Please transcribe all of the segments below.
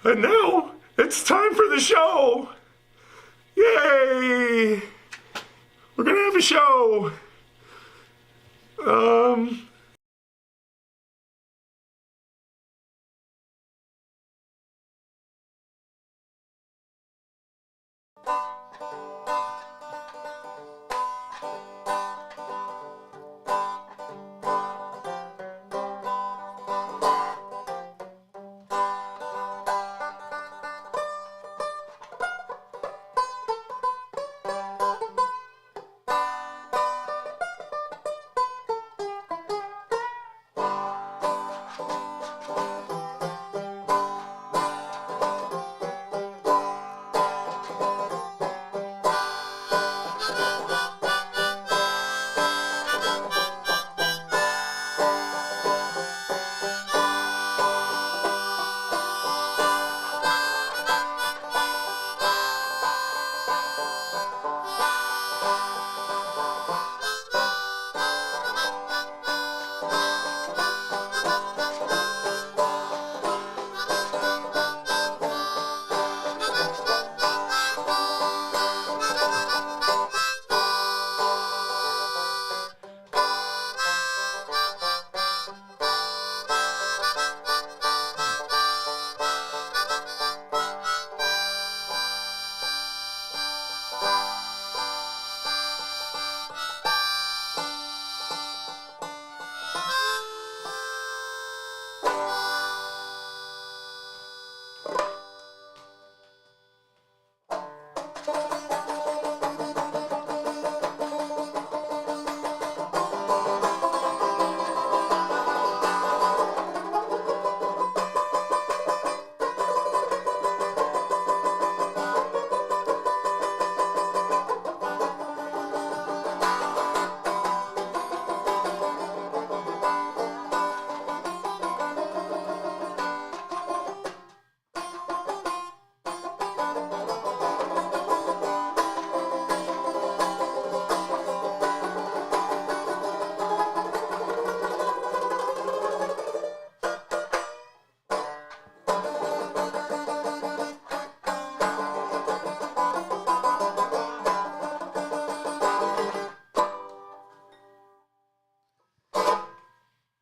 And now it's time for the show. Yay! We're gonna have a show. Um.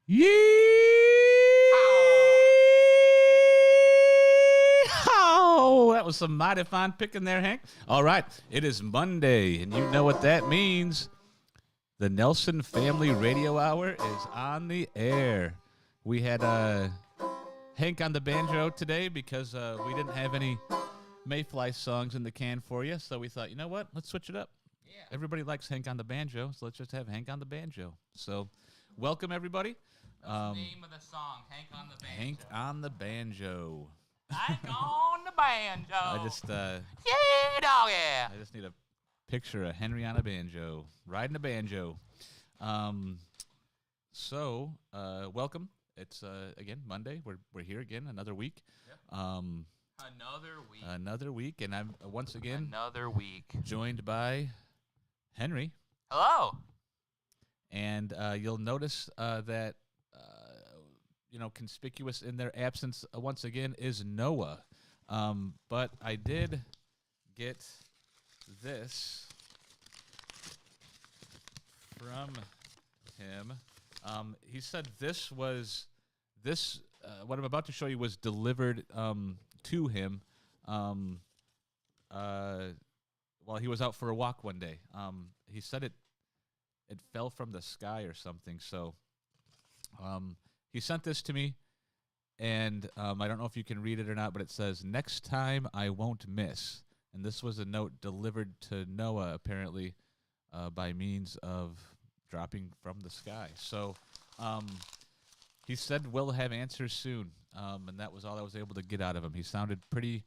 Yeehaw! That was some mighty fine picking there, Hank. All right, it is Monday, and you know what that means. The Nelson Family Radio Hour is on the air. We had Hank on the banjo today because we didn't have any Mayfly songs in the can for you, so we thought, you know what? Let's switch it up. Yeah. Everybody likes Hank on the banjo, so let's just have Hank on the banjo. So, welcome, everybody. That's the name of the song, Hank on the Banjo. Hank on the banjo. Hank on the banjo. I just yeah, dog, yeah. I just need a picture of Henry on a banjo, riding a banjo. Welcome. It's again Monday. We're here again, another week. Yep. Another week, and I'm once again another week joined by Henry. Hello. And you'll notice that conspicuous in their absence once again is Noah. But I did get this from him. He said what I'm about to show you was delivered to him while he was out for a walk one day. He said it fell from the sky or something. So he sent this to me, and I don't know if you can read it or not, but it says, "Next time I won't miss." And this was a note delivered to Noah, apparently, by means of dropping from the sky. So he said we'll have answers soon, and that was all I was able to get out of him. He sounded pretty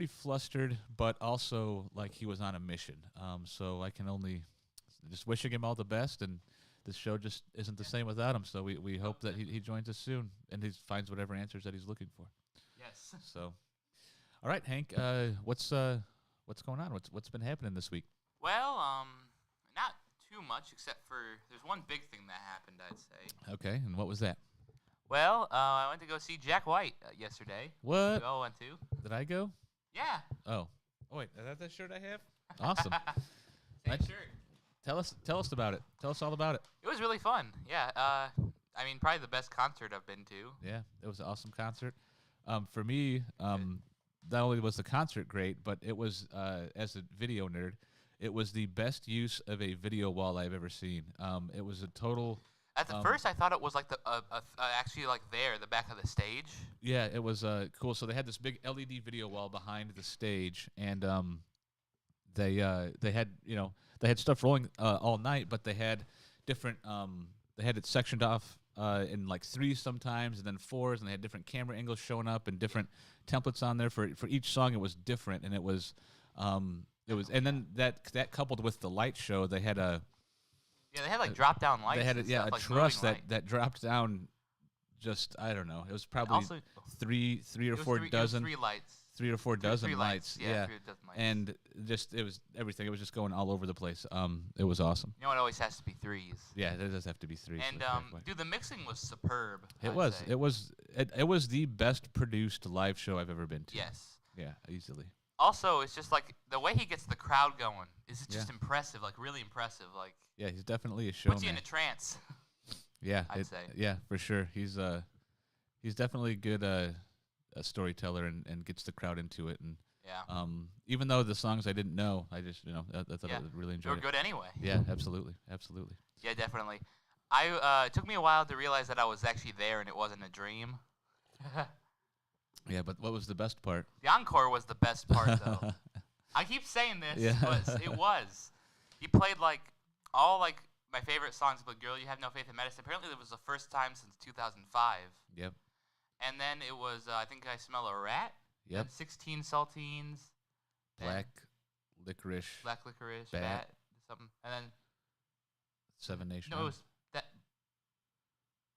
flustered, but also like he was on a mission. So I can only just wishing him all the best, and this show just isn't the same without him. So we hope that he joins us soon, and he finds whatever answers that he's looking for. Yes. So, all right, Hank, what's going on? What's been happening this week? Well, not too much, except for there's one big thing that happened, I'd say. Okay, and what was that? Well, I went to go see Jack White yesterday. What? We all went to. Did I go? Yeah. Oh. Oh wait, is that the shirt I have? Awesome. Same Nice. shirt. Tell us about it. Tell us all about it. It was really fun. Yeah. I mean, probably the best concert I've been to. Yeah, it was an awesome concert. For me, not only was the concert great, but it was as a video nerd, it was the best use of a video wall I've ever seen. It was a total. At the first, I thought it was like the actually like the back of the stage. Yeah, it was cool. So they had this big LED video wall behind the stage, and they had they had stuff rolling all night, but they had different they had it sectioned off in like 3s sometimes, and then 4s, and they had different camera angles showing up and different templates on there for each song. It was different, and it was and then that coupled with the light show, they had a. Yeah, they had like drop down lights. They had and a stuff, like truss moving light. that dropped down. Just I don't know. It was probably Also, three or it was four three, dozen, it was 3 lights. 3 or 4 dozen Three lights. Yeah, 3 dozen lights. and just it was everything. It was just going all over the place. It was awesome. You know, it always has to be 3s. Yeah, there does have to be 3. And dude, the mixing was superb. it I'd was say. it was the best produced live show I've ever been to. Yes. Yeah, easily. Also, it's just like the way he gets the crowd going is just Yeah. impressive, like really impressive. Like Yeah, he's definitely a showman. puts you in a trance. Yeah, I'd say. Yeah, for sure. He's definitely a good a storyteller and gets the crowd into it. And Yeah. even though the songs I didn't know, I just I thought Yeah. I really They enjoyed were it. good anyway. Yeah, absolutely. Yeah, definitely. It took me a while to realize that I was actually there and it wasn't a dream. Yeah, but what was the best part? The encore was the best part, though. I keep saying this, Yeah. but it was. He played like all like my favorite songs, but "Girl, You Have No Faith in Medicine." Apparently, it was the first time since 2005. Yep. And then it was I Think I Smell a Rat. Yep. And 16 Saltines. then Black licorice. Black Licorice, Bat. Bat, something, and then Seven Nation. no, it was that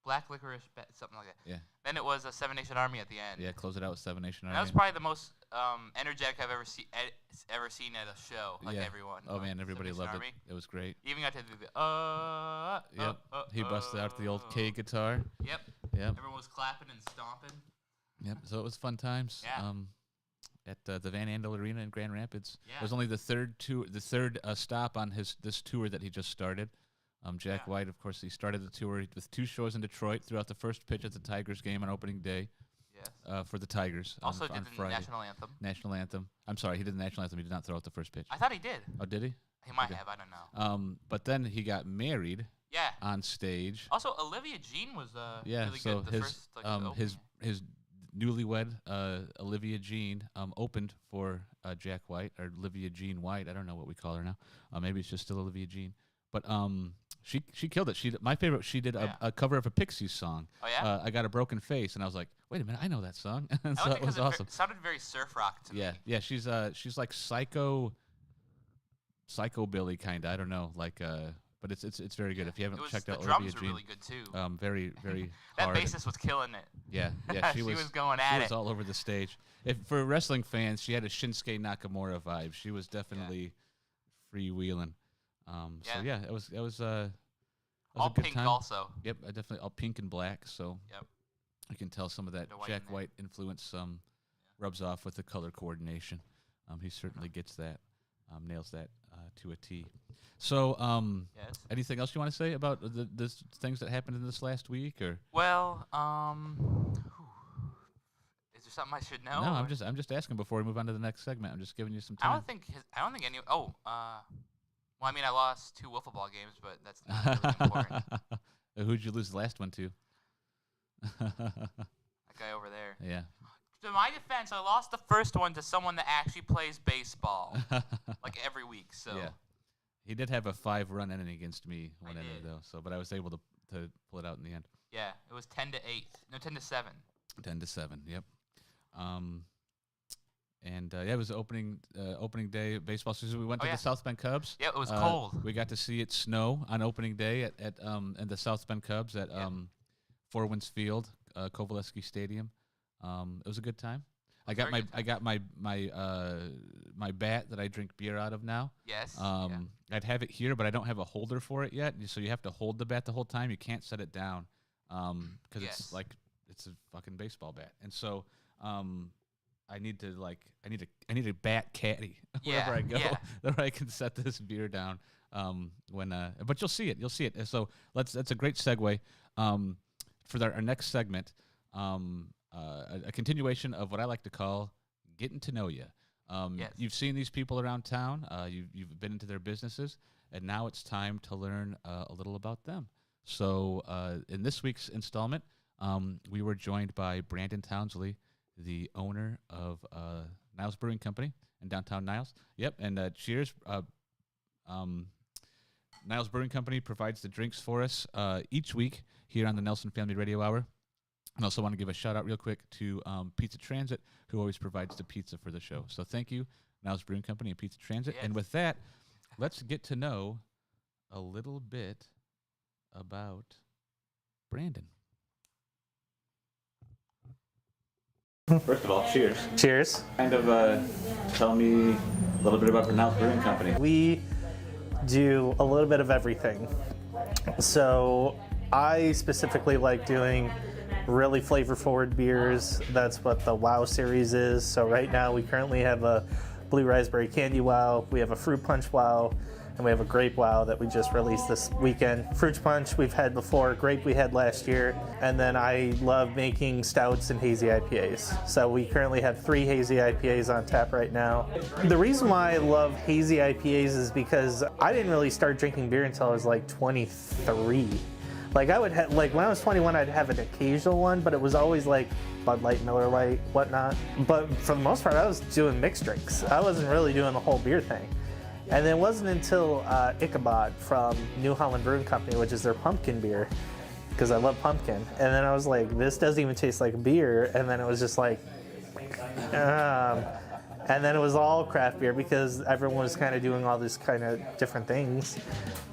Black Licorice, Bat, something like that. Yeah. Then it was a Seven Nation Army at the end. Yeah, close it out with Seven Nation And that was Army. probably the most energetic I've ever seen at a show. Like Yeah. everyone. Oh man, everybody Seven Nation loved Army. it. It was great. Even got to do the Yep. He busted out the old K guitar. Yep. Yep. Everyone was clapping and stomping. Yep. So it was fun times. Yeah. At the Van Andel Arena in Grand Rapids. Yeah. It was only the third stop on this tour that he just started. Jack Yeah. White, of course, he started the tour with 2 shows in Detroit throughout the first pitch at the Tigers game on opening day Yes. for the Tigers. Also on did the Friday. national anthem. National anthem. I'm sorry, he did the national anthem. He did not throw out the first pitch. I thought he did. Oh, did he? He might Okay. have. I don't know. But then he got married Yeah. on stage. Also, Olivia Jean was Yeah, really so good. The his first, like, his newlywed Olivia Jean opened for Jack White, or Olivia Jean White. I don't know what we call her now. Maybe it's just still Olivia Jean. But she killed it. My favorite. She did Yeah. a cover of a Pixies song. Oh yeah. I Got a Broken Face, and I was like, wait a minute, I know that song. And I so like it was because awesome. It sounded very surf rock to Yeah, me. yeah. She's like psychobilly kind of. I don't know, like but it's very good. If you haven't checked out the Olivia drums were Jean, really good too. very very That hard. and- bassist was killing it. Yeah, yeah. She was going She at was it. all over the stage. If for wrestling fans, she had a Shinsuke Nakamura vibe. She was definitely freewheeling. So yeah, it was a All good pink time. also. Yep, I definitely all pink and black. So Yep. I can tell some of that The white Jack in there. White influence rubs off with the color coordination. He certainly gets that, nails that to a T. So Yes. anything else you want to say about the things that happened in this last week, or Well, is there something I should know? no? or- I'm just asking before we move on to the next segment. I'm just giving you some I time. don't think any. Oh, well, I mean, I lost 2 wiffle ball games, but that's not really important. Who'd you lose the last one to? That guy over there. Yeah. To my defense, I lost the first one to someone that actually plays baseball, like every week. So Yeah. He did have a 5-run inning against me one inning did. though, so but I was able to pull it out in the end. yeah, it was 10-8. No, 10-7. 10-7. Yep. And yeah, it was opening day of baseball season. We went to yeah. the South Bend Cubs. Yeah, it was cold. We got to see it snow on opening day at in the South Bend Cubs at Four Winds Field, Kovaleski Stadium. It was a good time. I got Very good time. my bat that I drink beer out of now. Yes. I'd have it here, but I don't have a holder for it yet. So you have to hold the bat the whole time. You can't set it down because Yes. it's like it's a fucking baseball bat. And so I need a bat caddy wherever I go that I can set this beer down. But you'll see it. And so that's a great segue for our next segment. A continuation of what I like to call getting to know you. You've seen these people around town. You've been into their businesses, and now it's time to learn a little about them. So in this week's installment, we were joined by Brandon Townsley, the owner of Niles Brewing Company in downtown Niles. Yep, and cheers. Niles Brewing Company provides the drinks for us each week here on the Nelson Family Radio Hour. And also want to give a shout out real quick to Pizza Transit, who always provides the pizza for the show. So thank you, Niles Brewing Company and Pizza Transit. Yes. And with that, let's get to know a little bit about Brandon. First of all, cheers. Cheers. Kind of tell me a little bit about the Niles Brewing Company. We do a little bit of everything. So I specifically like doing really flavor-forward beers. That's what the WOW series is. So right now we currently have a Blue Raspberry Candy WOW, we have a Fruit Punch WOW, and we have a Grape WOW that we just released this weekend. Fruit Punch we've had before, Grape we had last year, and then I love making stouts and hazy IPAs. So we currently have 3 hazy IPAs on tap right now. The reason why I love hazy IPAs is because I didn't really start drinking beer until I was like 23. Like I would have, like when I was 21, I'd have an occasional one, but it was always like Bud Light, Miller Lite, whatnot. But for the most part, I was doing mixed drinks. I wasn't really doing the whole beer thing. And then it wasn't until Ichabod from New Holland Brewing Company, which is their pumpkin beer, because I love pumpkin. And then I was like, this doesn't even taste like beer. And then it was just like, and then it was all craft beer because everyone was kind of doing all these kind of different things.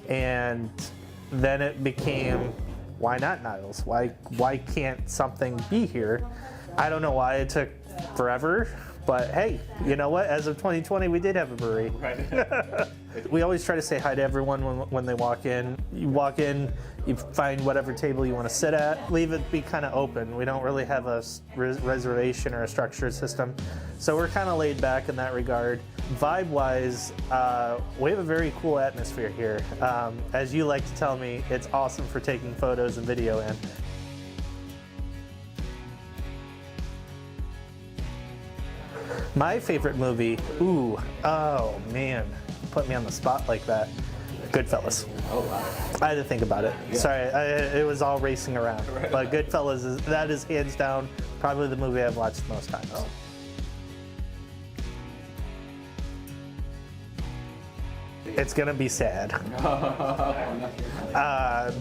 And then it became, why not Niles? Why can't something be here? I don't know why it took forever, but hey, you know what? As of 2020, we did have a brewery. Right. We always try to say hi to everyone when they walk in. You walk in, you find whatever table you want to sit at. Leave it be kind of open. We don't really have a reservation or a structured system. So we're kind of laid back in that regard. Vibe-wise, we have a very cool atmosphere here. As you like to tell me, it's awesome for taking photos and video in. My favorite movie, oh man, put me on the spot like that. Goodfellas. Oh, wow. I had to think about it. Yeah. Sorry, it was all racing around. Right. But Goodfellas, that is hands down probably the movie I've watched most times. Oh. It's gonna be sad.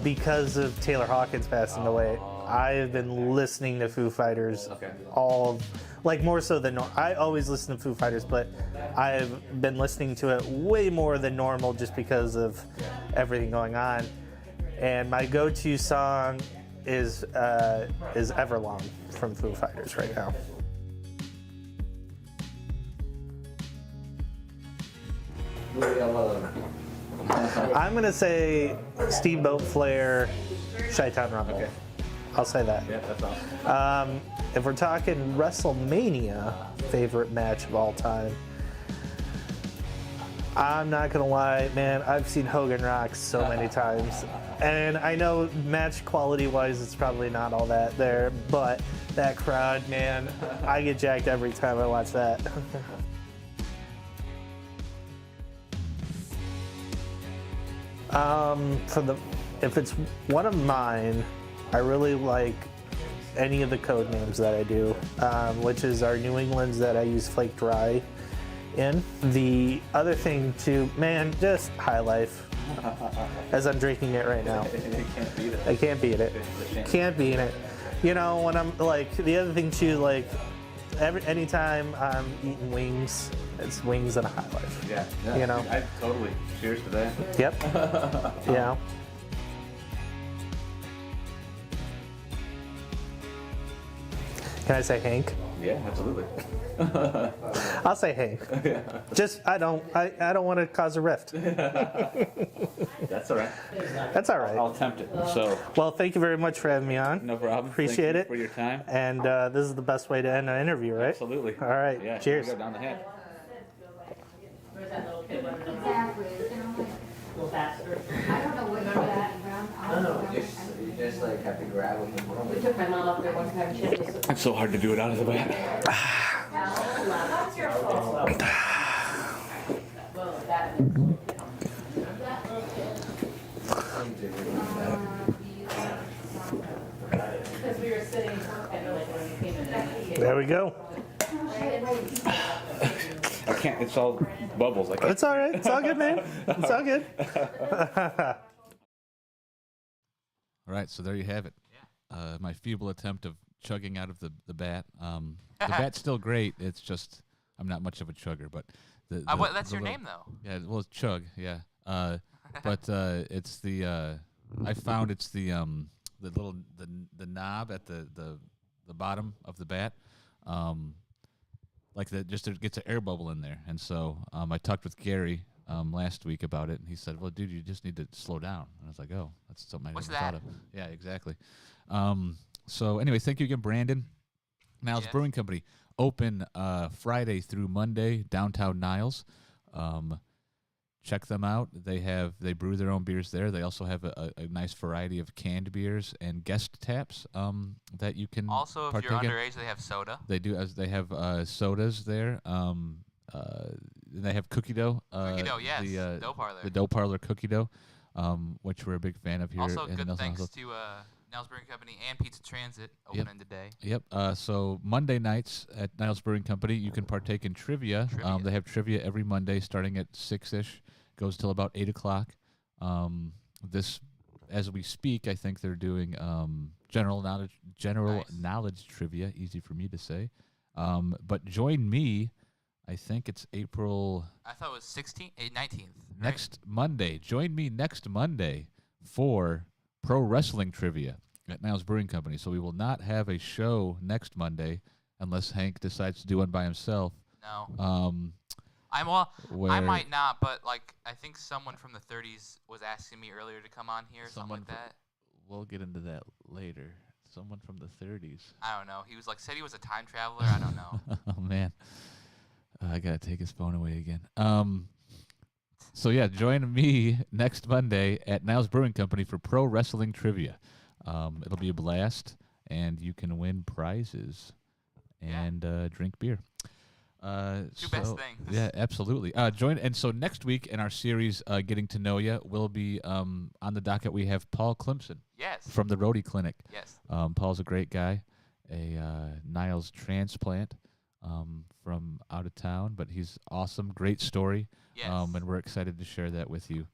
Because of Taylor Hawkins passing away. I have been listening to Foo Fighters more so than I always listen to Foo Fighters, but I've been listening to it way more than normal just because of everything going on. And my go-to song is Everlong from Foo Fighters right now. I'm gonna say Steamboat Flair, Chi-Town Rumble. Okay. I'll say that. Yeah, that's awesome. If we're talking WrestleMania favorite match of all time, I'm not gonna lie, man, I've seen Hogan Rock so many times. And I know match quality wise it's probably not all that there, but that crowd, man, I get jacked every time I watch that. If it's one of mine, I really like any of the code names that I do, which is our New England's that I use Flake Dry in. The other thing too, man, just High Life, as I'm drinking it right now. I can't beat it. Can't beat it. You know, when I'm like, the other thing too, like, anytime I'm eating wings, it's wings and a High Life. Yeah. You know? I totally. Cheers to that. Yep. Yeah. Can I say Hank? Yeah, absolutely. I'll say hey. Just I don't want to cause a rift. That's all right. That's all right. I'll attempt it. So, Well, thank you very much for having me on. no problem. Appreciate Thank you it. for your time. And this is the best way to end an interview, right? Absolutely. All right. Yeah. Cheers. Go down the hatch. You just like have to grab them. We took my mom up there one time. She had this. It's so hard to do it out of the bat. Well, that. Because we were sitting kind of like when you came in. There we go. I can't. It's all bubbles. I can't. It's all right. It's all good, man. It's all good. All right, so there you have it. My feeble attempt of chugging out of the bat. The bat's still great. It's just I'm not much of a chugger, but That's the your little- name, though. Yeah, well, it's chug. Yeah, but it's the I found it's the little the knob at the bottom of the bat. Like that, just it gets an air bubble in there, and so I talked with Gary last week about it, and he said, "Well, dude, you just need to slow down." And I was like, "Oh, that's something I What's never thought that? of." Yeah, exactly. So anyway, thank you again, Brandon. Niles Yes. Brewing Company open Friday through Monday, downtown Niles. Check them out. They brew their own beers there. They also have a nice variety of canned beers and guest taps that you can Also, if you're partake in. underage, they have soda. They do, as they have sodas there. They have cookie dough. Cookie dough, yes. The, Dough parlor. The dough parlor cookie dough, which we're a big fan of here. Also, in good Nelson thanks Hospital. to Niles Brewing Company and Pizza Transit opening today. Yep. So Monday nights at Niles Brewing Company, you can partake in trivia. They have trivia every Monday, starting at 6-ish, goes till about 8 o'clock. As we speak, I think they're doing general knowledge trivia. Easy for me to say. But join me. I think it's April I thought it was 19th. Right? next Monday. Join me next Monday for pro wrestling trivia at Niles Brewing Company. So we will not have a show next Monday unless Hank decides to do one by himself. No. I Where might not, but like I think someone from the 30s was asking me earlier to come on here or something like that. We'll get into that later. Someone from the 30s. I don't know. He was like said he was a time traveler. I don't know. Oh man, I gotta take his phone away again. So yeah, join me next Monday at Niles Brewing Company for pro wrestling trivia. It'll be a blast, and you can win prizes and drink beer. Two best things. Yeah, absolutely. Join, and so next week in our series, Getting to Know Ya, will be on the docket. We have Paul Clemson Yes. from the Rhodey Clinic. Yes. Paul's a great guy, a Niles transplant from out of town, but he's awesome. Great story. Yes. And we're excited to share that with you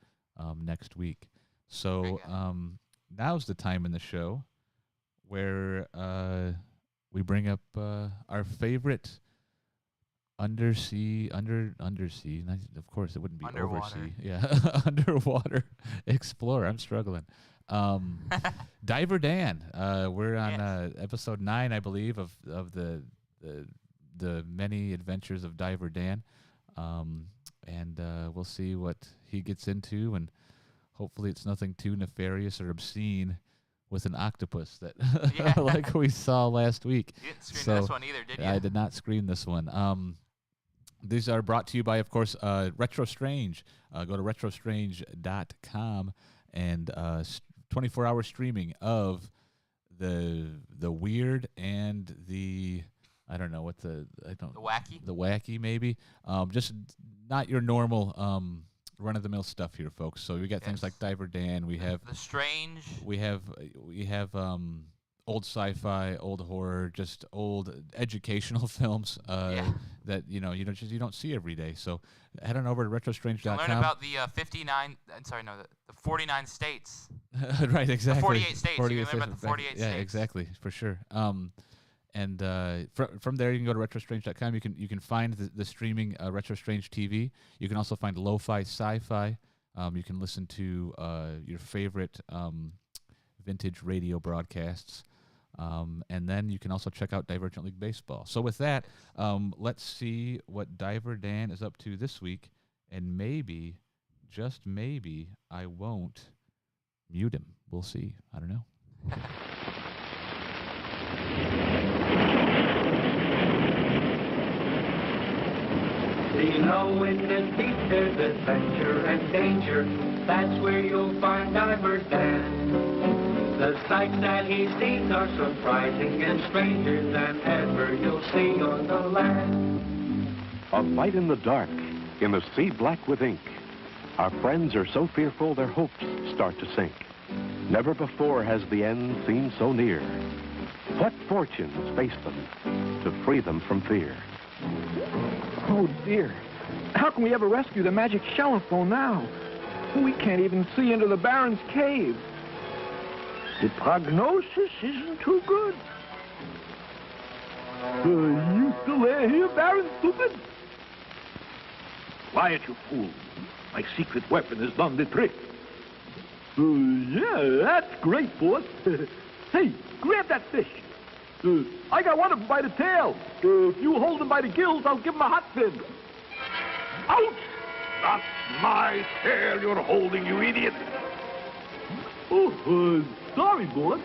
next week. So Great guy. now's the time in the show where we bring up our favorite undersea, of course it wouldn't be Underwater. oversea. Yeah, underwater explorer. I'm struggling. Diver Dan. We're on episode 9, I believe, of the many adventures of Diver Dan. And we'll see what he gets into, and hopefully it's nothing too nefarious or obscene with an octopus that like we saw last week. You didn't screen this one either, did you? I did not screen this one. These are brought to you by, of course, Retro Strange. Go to retrostrange.com and 24-hour streaming of the weird and the The wacky? The wacky, maybe. Just not your normal run-of-the-mill stuff here, folks. So we got things like Diver Dan. We have The Strange. we have old sci-fi, old horror, just old educational films that you don't see every day. So head on over to retrostrange.com. Learn about the 49 states. Right, exactly. 48 states. You can learn states, about the 48 yeah, states. exactly, for sure. And from there, you can go to retrostrange.com. You can find the streaming Retro Strange TV. You can also find lo-fi sci-fi. You can listen to your favorite vintage radio broadcasts. And then you can also check out Divergent League Baseball. So with that, let's see what Diver Dan is up to this week. And maybe, just maybe, I won't mute him. We'll see. I don't know. You know, in the deep there's adventure and danger. That's where you'll find Diver Dan. The sights that he sees are surprising and stranger than ever you'll see on the land. A fight in the dark, in the sea black with ink. Our friends are so fearful their hopes start to sink. Never before has the end seemed so near. What fortunes face them to free them from fear? Oh, dear. How can we ever rescue the magic telephone now? We can't even see into the Baron's cave. The prognosis isn't too good. You still there here, Baron, stupid? Quiet, you fool. My secret weapon has done the trick. Yeah, that's great, boss. Hey, grab that fish. I got one of them by the tail. If you hold him by the gills, I'll give him a hot fin. Ouch! That's my tail you're holding, you idiot. Oh, sorry, boss.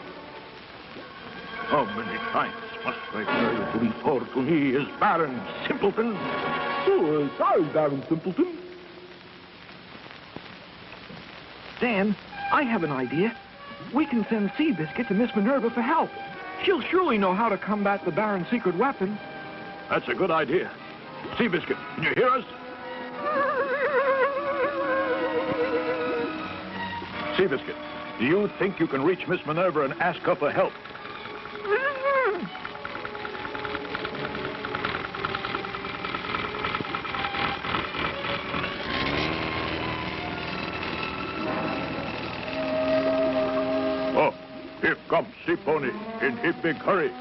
How many times must I tell you to report to me as Baron Simpleton? Oh, sorry, Baron Simpleton. Dan, I have an idea. We can send Seabiscuit to Miss Minerva for help. She'll surely know how to combat the Baron's secret weapon. That's a good idea. Seabiscuit, can you hear us? Seabiscuit, do you think you can reach Miss Minerva and ask her for help? Oh, here comes Sea Pony in a big hurry.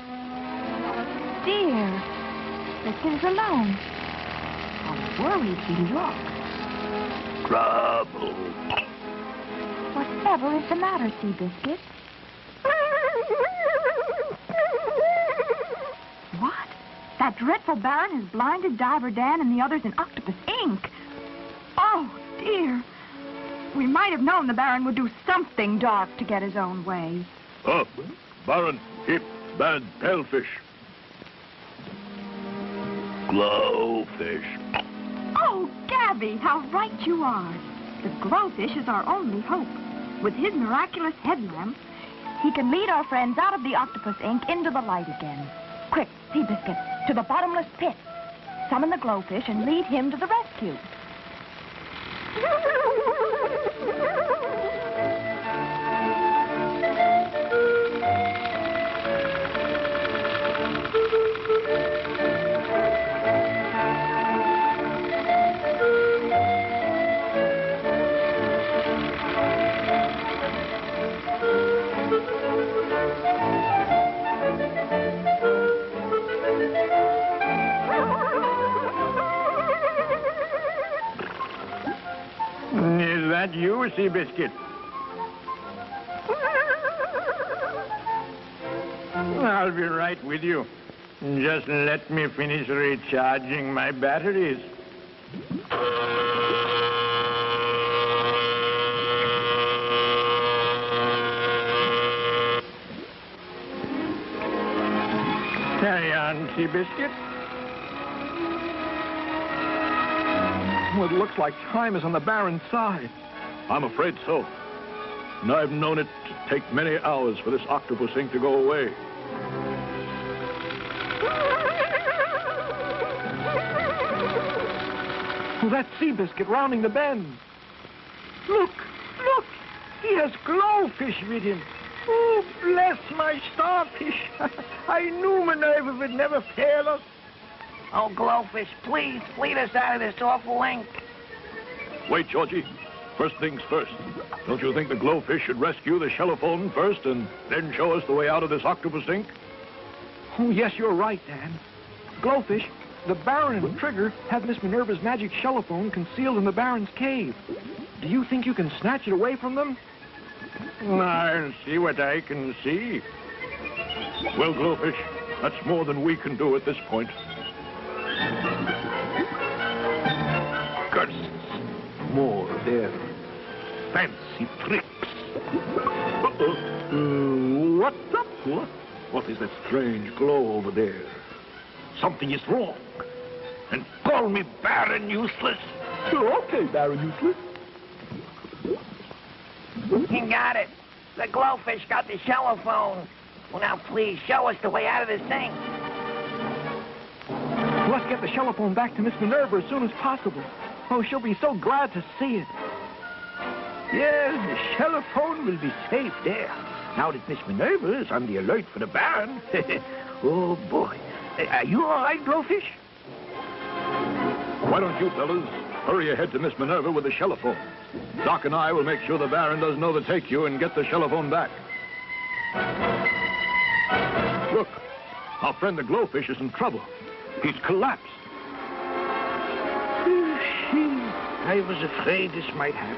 Dear, Biscuit is alone. How worried he looks. Trouble. Whatever is the matter, Seabiscuit? What? That dreadful Baron has blinded Diver Dan and the others in Octopus Ink. Oh, dear. We might have known the Baron would do something dark to get his own way. Oh, Baron, hip, bad palefish. Glowfish. Oh, Gabby, how right you are. The glowfish is our only hope. With his miraculous headlamp, he can lead our friends out of the Octopus Ink into the light again. Quick, Seabiscuit, to the bottomless pit. Summon the glowfish and lead him to the rescue. Is that you, Seabiscuit? I'll be right with you. Just let me finish recharging my batteries. Carry on, Seabiscuit. Well, it looks like time is on the Baron's side. I'm afraid so. And I've known it to take many hours for this octopus ink to go away. Well, that's Seabiscuit rounding the bend. Look, look! He has glowfish with him. Oh, bless my starfish. I knew Minerva would never fail us. Oh, Glowfish, please lead us out of this awful ink. Wait, Georgie. First things first. Don't you think the glowfish should rescue the shellophone first and then show us the way out of this octopus ink? Oh, yes, you're right, Dan. Glowfish, the Baron and Trigger have Miss Minerva's magic shellophone concealed in the Baron's cave. Do you think you can snatch it away from them? I'll see what I can see. Well, Glowfish, that's more than we can do at this point. Curses. More of their fancy tricks. What's up? What is that strange glow over there? Something is wrong. And call me Baron Useless. Okay, Baron Useless. He got it. The glowfish got the telephone. Well, now, please, show us the way out of this thing. Let's get the telephone back to Miss Minerva as soon as possible. Oh, she'll be so glad to see it. Yes, the telephone will be safe there. Now that Miss Minerva is on the alert for the Baron. Oh, boy. Are you all right, Glowfish? Why don't you fellas hurry ahead to Miss Minerva with the telephone? Doc and I will make sure the Baron doesn't know to take you and get the telephone back. Look, our friend the Glowfish is in trouble. He's collapsed. I was afraid this might happen.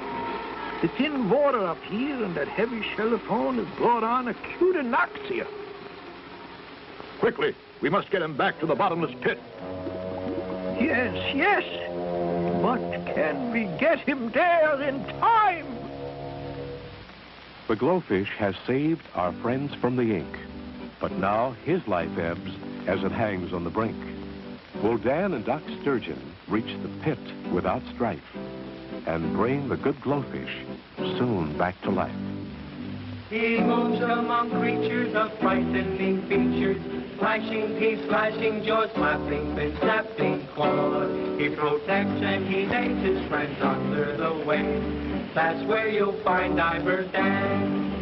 The thin water up here and that heavy telephone has brought on acute anoxia. Quickly, we must get him back to the bottomless pit. Yes. But can we get him there in time? The Glowfish has saved our friends from the ink, but now his life ebbs as it hangs on the brink. Will Dan and Doc Sturgeon reach the pit without strife and bring the good Glowfish soon back to life? He moves among creatures of frightening features, flashing teeth, slashing jaws, slapping and snapping claws. He protects and he aids his friends under the way. That's where you'll find Diver Dan.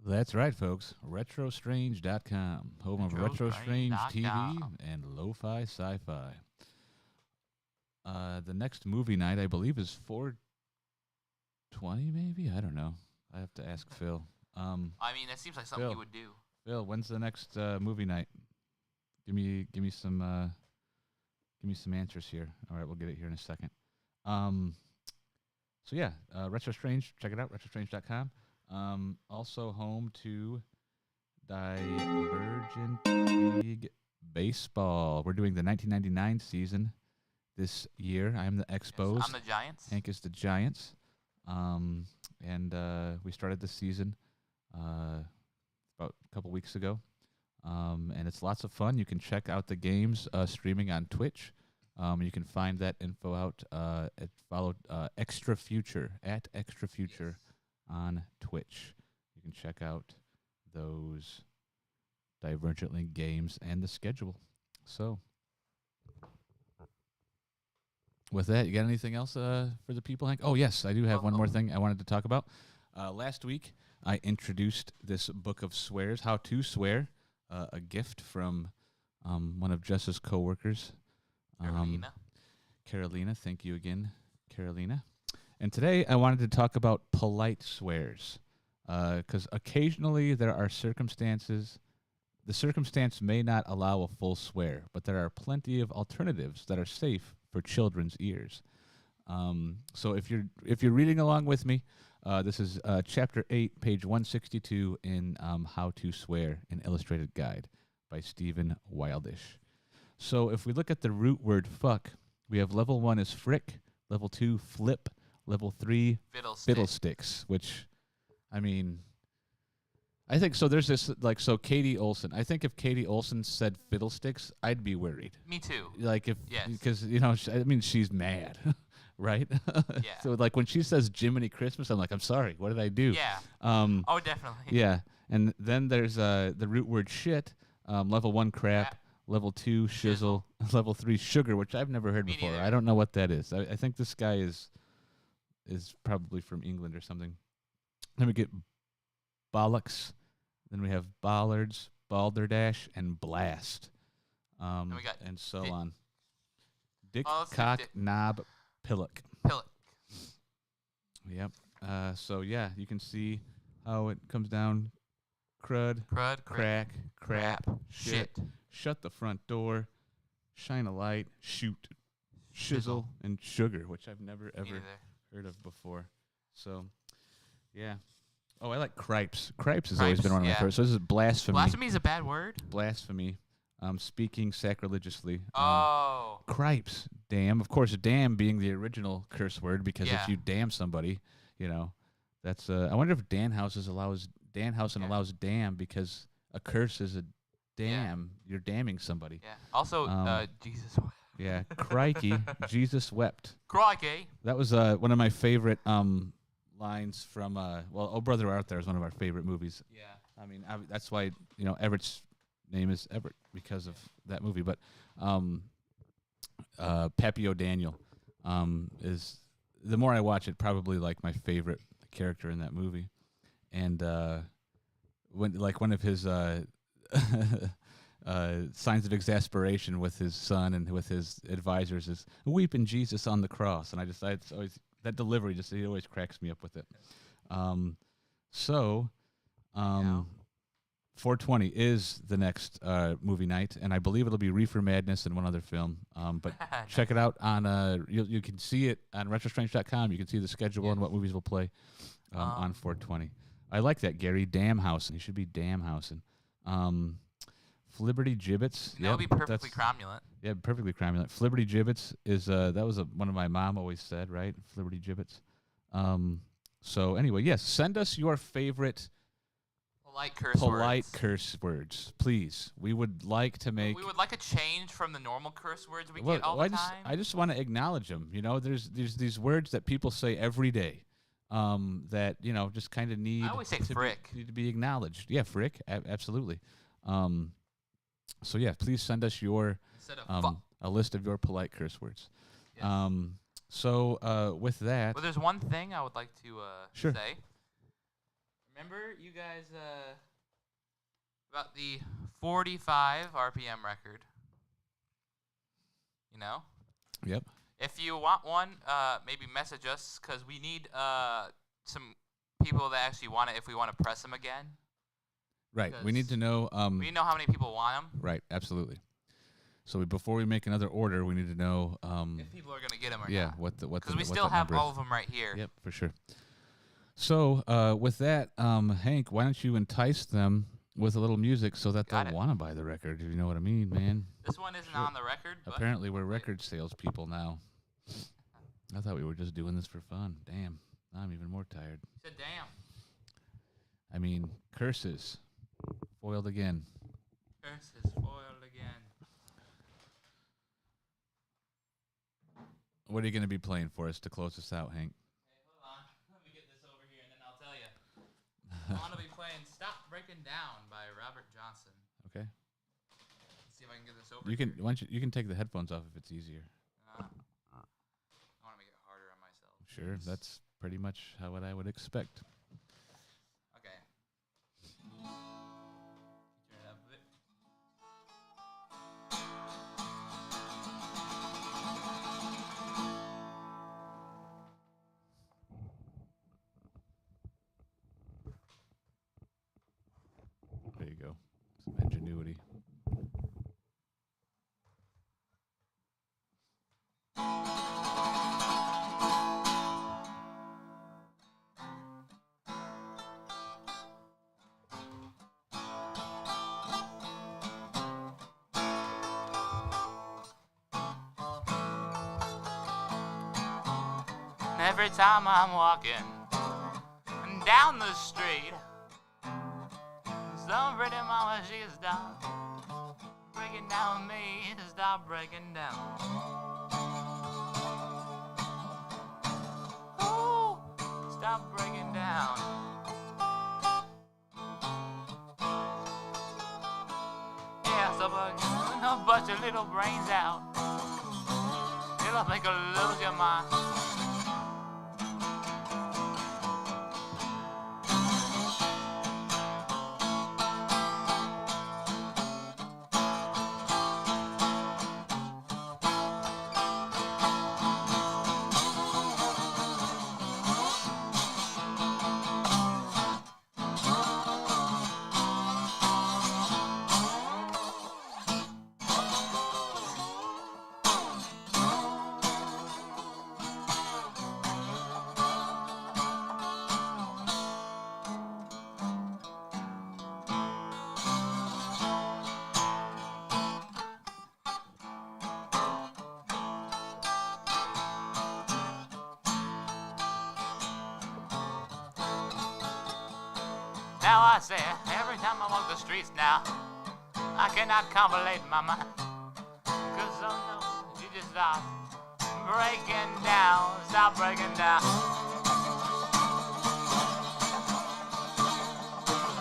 That's right, folks. RetroStrange.com, home of RetroStrange TV and Lo-Fi Sci-Fi. The next movie night, I believe, is 4/20, maybe? I don't know. I have to ask Phil. I mean, that seems like something he would do. Phil, when's the next movie night? Give me some answers here. All right, we'll get it here in a second. So yeah, RetroStrange, check it out, RetroStrange.com. Also home to Divergent League Baseball. We're doing the 1999 season this year. I'm the Expos. Yes, I'm the Giants. Hank is the Giants. And we started this season about a couple weeks ago. And it's lots of fun. You can check out the games streaming on Twitch. You can find that info out follow Extra Future at Extra Future on Twitch. You can check out those Divergent League games and the schedule. So, with that, you got anything else for the people, Hank? Oh, yes, I do have one more thing I wanted to talk about. Last week, I introduced this book of swears, How to Swear, a gift from one of Jess's coworkers, Carolina. Thank you again, Carolina. And today I wanted to talk about polite swears, because occasionally there are circumstances, the circumstance may not allow a full swear, but there are plenty of alternatives that are safe for children's ears. So if you're reading along with me, this is Chapter 8, page 162 in How to Swear, an Illustrated Guide by Stephen Wildish. So if we look at the root word fuck, we have level 1 is frick, level 2 flip, level 3 fiddlesticks, which, I mean, I think, so there's this, like, so Katie Olsen, I think if Katie Olsen said fiddlesticks, I'd be worried. Me too. Like, if, yes. Because, you know, I mean, she's mad, right? Yeah. So, like, when she says Jiminy Christmas, I'm like, I'm sorry, what did I do? Yeah. Oh, definitely. Yeah. And then there's the root word shit, level 1 crap, level 2 shizzle, level 3 sugar, which I've never heard before. Neither. I don't know what that is. I think this guy is probably from England or something. Then we get bollocks. Then we have bollards, balderdash, and blast. And we got and so on. Dick, let's see, cock, knob, pillock. Pillock. Yep. So yeah, you can see how it comes down. Crud, Crud, crack, crap, shit, shut the front door, shine a light, shoot, shizzle, and sugar, which I've never ever heard of before. So, yeah. Oh, I like cripes. Cripes has always been one of my favorites. So this is blasphemy. Blasphemy is a bad word? Blasphemy. Speaking sacrilegiously. Oh. Cripes. Damn. Of course, damn being the original curse word, because if you damn somebody, you know, that's. I wonder if Danhausen allows damn because a curse is a damn. You're damning somebody. Yeah. Also, Jesus. Yeah. Crikey. Jesus wept. Crikey. That was one of my favorite lines from Oh Brother Art There is one of our favorite movies. Yeah. I mean, that's why, you know, Everett's name is Everett, because of that movie. But Pappy O'Daniel is, the more I watch it, probably like my favorite character in that movie. And when like one of his signs of exasperation with his son and with his advisors is weeping Jesus on the cross. And it's always, that delivery, just, he always cracks me up with it. 420 is the next movie night, and I believe it'll be Reefer Madness and one other film. But check it out on you can see it on retrostrange.com. You can see the schedule and what movies will play on 420. I like that, Gary. Damhausen. He should be Damhausen. Flibberty Gibbets. That would be perfectly cromulent. Yeah, perfectly cromulent. Flibberty Gibbets is that was one of my mom always said, right? Flibberty Gibbets. So anyway, yes, send us your favorite polite curse words, please. We would like to make. We would like a change from the normal curse words we get all the time. I just want to acknowledge them. You know, there's these words that people say every day, that, you know, just kind of need. I always say frick. Need to be acknowledged. Yeah, frick, absolutely. So yeah, please send us your a list of your polite curse words. Yes. So with that. Well, there's one thing I would like to Sure. say. Remember, you guys, about the 45 RPM record, you know? Yep. If you want one, maybe message us, because we need some people that actually want it if we want to press them again. Right. We need to know. We know how many people want them. Right. Absolutely. So before we make another order, we need to know if people are going to get them or not. What the because we still have all of them right here. Yep, for sure. So with that, Hank, why don't you entice them with a little music so that they'll want to buy the record, if you know what I mean, man. This one isn't on the record. But apparently, we're record salespeople now. I thought we were just doing this for fun. Damn, I'm even more tired. You said damn. I mean, curses. Foiled again. Curses foiled again. What are you going to be playing for us to close us out, Hank? Hey, hold on. Let me get this over here, and then I'll tell you. I want to be playing Stop Breaking Down by Robert Johnson. Okay. Let's see if I can get this over You here. you can take the headphones off if it's easier. I want to make it harder on myself. Sure, that's pretty much what I would expect. Okay. Turn it up a bit. There you go. Some ingenuity. Every time I'm walking down the street, some pretty mama, she's done breaking down me to stop breaking down. Oh, stop breaking down. Yeah, so a bunch of little brains out. It'll make a look at my. Now I say every time I walk the streets now, I cannot convolate my mind. Cause oh no, you just stop breaking down, stop breaking down.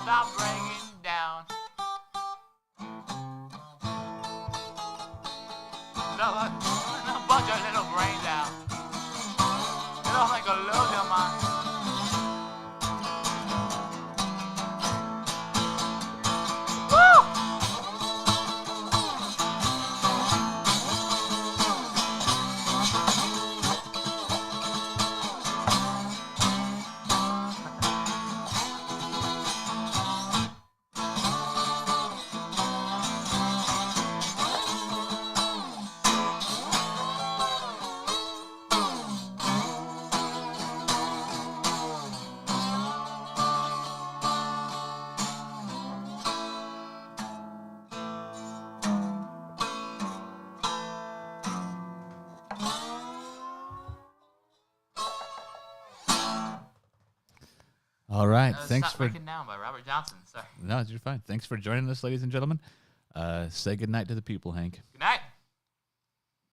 Stop breaking down. So a bunch of little brains out. You don't think a little man. All right. Thanks Stop for. Breaking Down by Robert Johnson. Sorry. No, you're fine. Thanks for joining us, ladies and gentlemen. Say goodnight to the people, Hank. Good night.